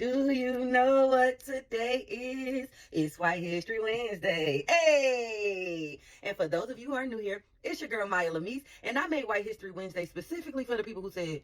Do you know what today is? It's White History Wednesday. Hey! And for those of you who are new here, it's your girl Maisha Lee, and I made White History Wednesday specifically for the people who said,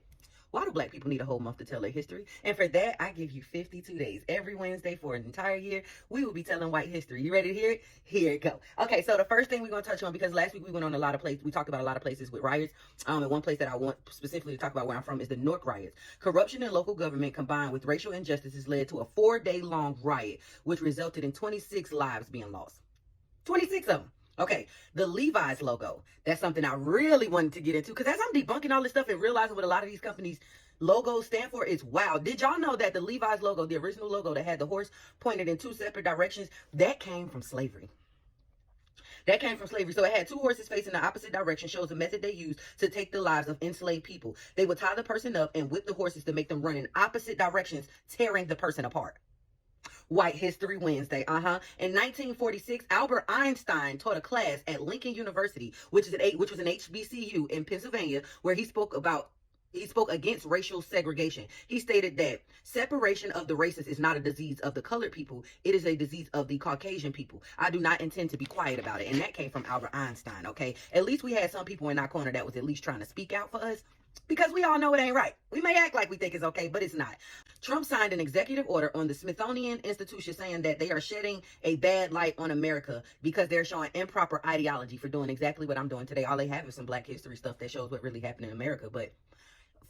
why do black people need a whole month to tell their history? And for that, I give you 52 days. Every Wednesday for an entire year, we will be telling white history. You ready to hear it? Here it go. Okay, so the first thing we're going to touch on, because last week we went on a lot of places, we talked about a lot of places with riots. And one place that I want specifically to talk about where I'm from is the Newark riots. Corruption in local government combined with racial injustices led to a 4-day-long riot, which resulted in 26 lives being lost. 26 of them. Okay, the Levi's logo. That's something I really wanted to get into because as I'm debunking all this stuff and realizing what a lot of these companies' logos stand for, is wow. Did y'all know that the Levi's logo, the original logo that had the horse pointed in 2 separate directions, that came from slavery? That came from slavery. So it had 2 horses facing the opposite direction, shows a method they used to take the lives of enslaved people. They would tie the person up and whip the horses to make them run in opposite directions, tearing the person apart. White History Wednesday. In 1946, Albert Einstein taught a class at Lincoln University, which was an HBCU in Pennsylvania, where he spoke against racial segregation. He stated that separation of the races is not a disease of the colored people. It is a disease of the Caucasian people. I do not intend to be quiet about it. And that came from Albert Einstein, okay? At least we had some people in our corner that was at least trying to speak out for us, because we all know it ain't right. We may act like we think it's okay, but it's not. Trump signed an executive order on the Smithsonian Institution saying that they are shedding a bad light on America because they're showing improper ideology for doing exactly what I'm doing today. All they have is some Black history stuff that shows what really happened in America, but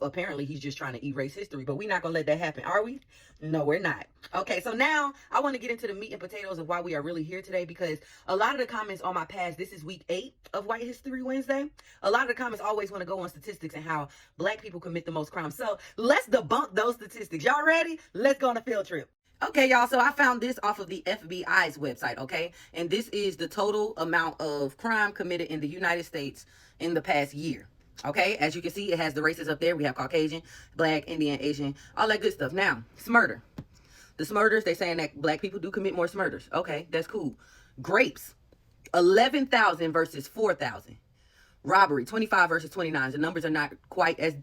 apparently he's just trying to erase history, but we're not gonna let that happen, are we? No, we're not. Okay, so now I want to get into the meat and potatoes of why we are really here today, because a lot of the comments on my past, this is week 8 of White History Wednesday, a lot of the comments always want to go on statistics and how black people commit the most crimes. So let's debunk those statistics. Y'all ready? Let's go on a field trip. Okay, y'all, so I found this off of the FBI's website, okay? And this is the total amount of crime committed in the United States in the past year. Okay, as you can see, it has the races up there. We have Caucasian, Black, Indian, Asian, all that good stuff. Now, smurder. The smurders, they saying that black people do commit more smurders. Okay, that's cool. Grapes, 11,000 versus 4,000. Robbery, 25 versus 29. The numbers are not quite as,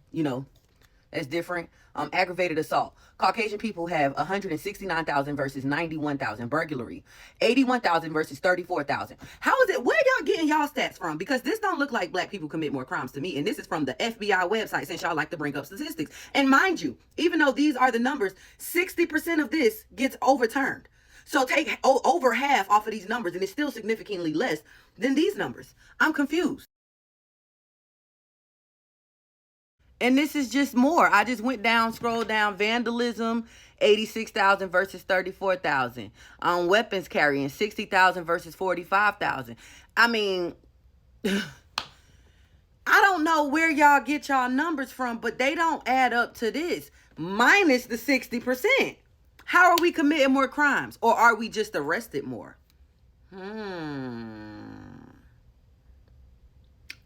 as different. Aggravated assault. Caucasian people have 169,000 versus 91,000. Burglary, 81,000 versus 34,000. How is it? Where y'all getting y'all stats from? Because this don't look like black people commit more crimes to me. And this is from the FBI website, since y'all like to bring up statistics. And mind you, even though these are the numbers, 60% of this gets overturned. So take over half off of these numbers, and it's still significantly less than these numbers. I'm confused. And this is just more. I just went down, scrolled down. Vandalism, 86,000 versus 34,000. Weapons carrying, 60,000 versus 45,000. I mean, I don't know where y'all get y'all numbers from, but they don't add up to this. Minus the 60%. How are we committing more crimes? Or are we just arrested more?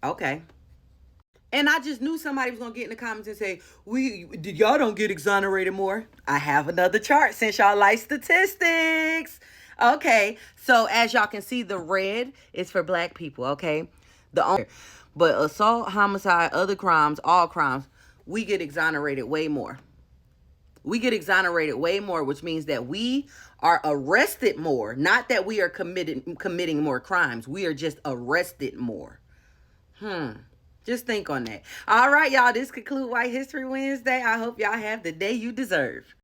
Okay. And I just knew somebody was going to get in the comments and say, y'all don't get exonerated more. I have another chart since y'all like statistics. Okay, so as y'all can see, the red is for black people, okay? But assault, homicide, other crimes, all crimes, we get exonerated way more. We get exonerated way more, which means that we are arrested more. Not that we are committing more crimes. We are just arrested more. Just think on that. All right, y'all. This concludes White History Wednesday. I hope y'all have the day you deserve.